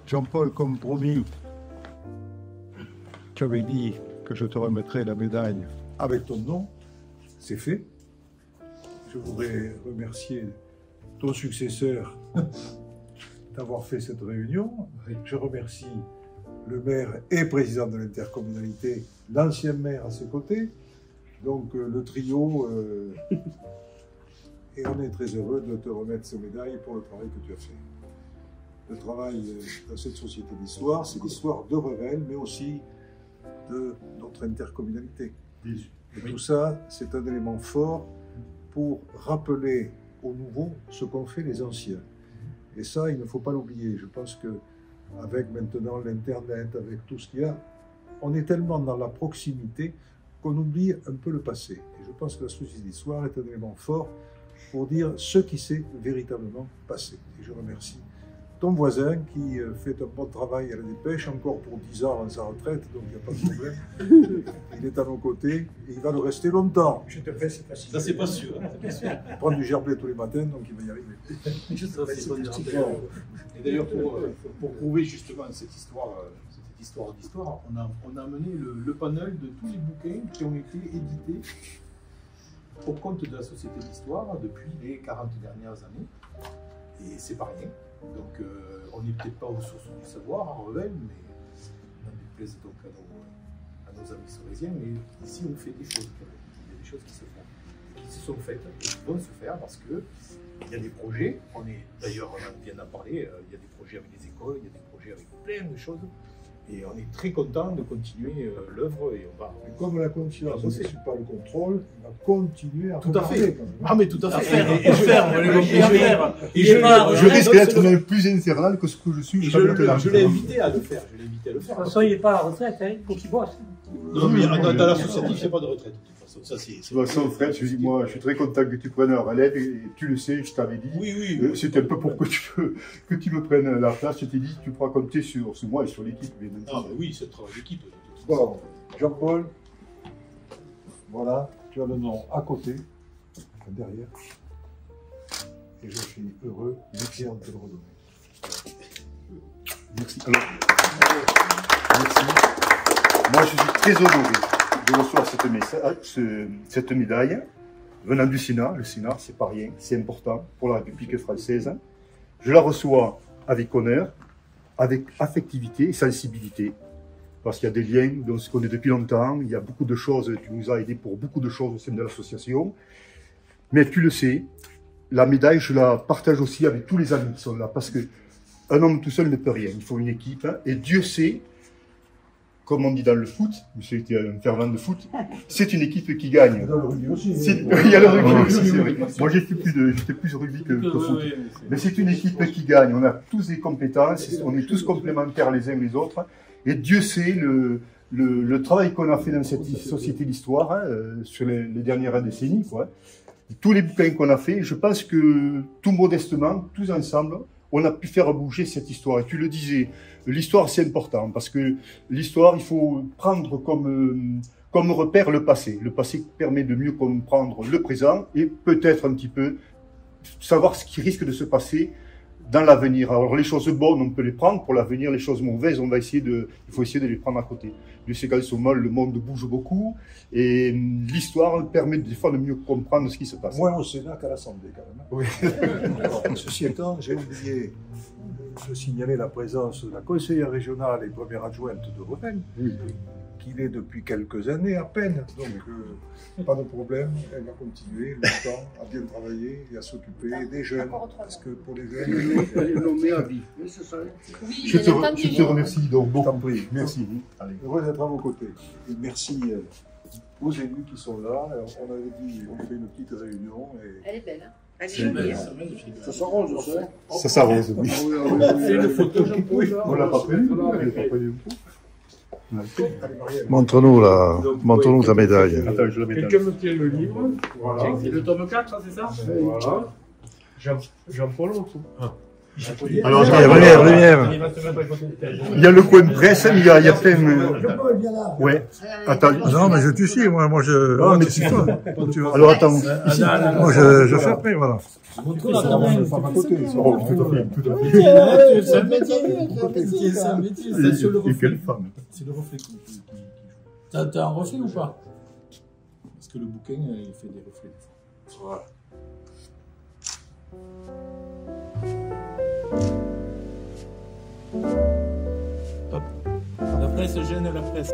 Jean-Paul, comme promis, tu avais dit que je te remettrais la médaille avec ton nom. C'est fait. Je voudrais remercier ton successeur d'avoir fait cette réunion. Je remercie le maire et président de l'intercommunalité, l'ancien maire à ses côtés. Donc le trio, et on est très heureux de te remettre ces médailles pour le travail que tu as fait. Le travail dans cette société d'histoire, c'est l'histoire de Revel, mais aussi de notre intercommunalité. Et tout ça, c'est un élément fort pour rappeler aux nouveaux ce qu'ont fait les anciens. Et ça, il ne faut pas l'oublier. Je pense qu'avec maintenant l'Internet, avec tout ce qu'il y a, on est tellement dans la proximité qu'on oublie un peu le passé. Et je pense que la société d'histoire est un élément fort pour dire ce qui s'est véritablement passé. Et je remercie ton voisin qui fait un bon travail à la dépêche, encore pour 10 ans à sa retraite, donc il n'y a pas de problème. Il est à nos côtés et il va le rester longtemps. Je te fais, c'est facile. Ça, c'est pas sûr. Il prend du gerblé tous les matins, donc il va y arriver. Et d'ailleurs, pour prouver justement cette histoire d'histoire, on a amené le panel de tous les bouquins qui ont été édités au compte de la Société d'Histoire depuis les 40 dernières années. Et c'est pas rien. Donc on n'est peut-être pas aux sources du savoir en Revel, mais on déplaise donc à nos amis saurésiens, mais ici on fait des choses quand même. Il y a des choses qui se font, qui se sont faites et qui vont se faire parce que il y a des projets, d'ailleurs on vient d'en parler, il y a des projets avec des écoles, il y a des projets avec plein de choses. Et on est très content de continuer l'œuvre et on va. Et comme la continuation ne suit pas le contrôle, on va continuer à. Tout à fait. Ah mais tout à fait. Et je risque d'être même plus infernal que ce que je suis. Je l'ai invité à le faire. De toute façon, il n'est pas à la retraite, hein, il faut qu'il bosse. Non mais dans l'associatif, il n'y a pas de retraite. Ça, c'est... Fred, moi, je suis très content que tu prennes la relève et tu le sais, je t'avais dit. Oui. C'était un peu pour que tu me prennes la place. Je t'ai dit, tu pourras compter sur moi et sur l'équipe. Ah, mais oui, c'est le travail d'équipe. Bon, Jean-Paul, voilà, tu as le nom à côté, derrière. Et je suis heureux et fier de te le redonner. Merci. Alors, merci. Moi, je suis très honoré de recevoir cette médaille venant du Sénat. Le Sénat, c'est pas rien, c'est important pour la République française. Je la reçois avec honneur, avec affectivité et sensibilité, parce qu'il y a des liens, on se connaît depuis longtemps, il y a beaucoup de choses, tu nous as aidés pour beaucoup de choses au sein de l'association. Mais tu le sais, la médaille, je la partage aussi avec tous les amis qui sont là, parce que un homme tout seul ne peut rien, il faut une équipe, et Dieu sait, comme on dit dans le foot, monsieur était un fervent de foot, c'est une équipe qui gagne. Il y a le rugby aussi. Il y a le rugby aussi, c'est vrai. Moi, j'étais plus rugby que foot. Mais c'est une équipe qui gagne. On a tous des compétences, on est tous complémentaires les uns les autres. Et Dieu sait le travail qu'on a fait dans cette société d'histoire, hein, sur les dernières décennies, quoi. Tous les bouquins qu'on a fait, je pense que tout modestement, tous ensemble, on a pu faire bouger cette histoire. Et tu le disais, l'histoire c'est important parce que l'histoire, il faut prendre comme repère le passé. Le passé permet de mieux comprendre le présent et peut-être un petit peu savoir ce qui risque de se passer dans l'avenir. Alors les choses bonnes, on peut les prendre pour l'avenir. Les choses mauvaises, il faut essayer de les prendre à côté. Le Ségal Somol, le monde bouge beaucoup et l'histoire permet des fois de mieux comprendre ce qui se passe. Moins au Sénat qu'à l'Assemblée quand même. Oui. Alors, ceci étant, j'ai oublié de signaler la présence de la conseillère régionale et première adjointe de Revel, qu'il est depuis quelques années à peine. Donc, pas de problème, elle va continuer longtemps à bien travailler et à s'occuper des jeunes. Parce que pour les jeunes, Elle est nommée à vie. Je te remercie donc beaucoup. Merci. Heureux d'être à vos côtés. Et merci aux élus qui sont là. On avait dit, on fait une petite réunion. Et... Elle est belle. Hein. Elle est jolie. Ça s'arrose, ça. Ça s'arrose, oui. C'est une photo, on l'a pas prévu. Montre-nous ta médaille. Attends, je la mets. Quelqu'un me tient le livre. Voilà. C'est le tome 4, c'est ça? Voilà. Jean-Paul en dessous. Alors, Allez, attends, Première. il y a le coin presse, mais il y a plein... Ouais, attends. Non, mais je tue ici, moi je... Ah, mais c'est toi. Tu vas- Alors, attends. Moi je fais après, voilà. Oh, tout à fait. C'est un métier, c'est un métier. C'est sur le Et reflet. quelle femme. C'est le reflet qui joue. T'as un reflet ou pas? Parce que le bouquin, il fait des reflets. Voilà. La presse gêne la presse.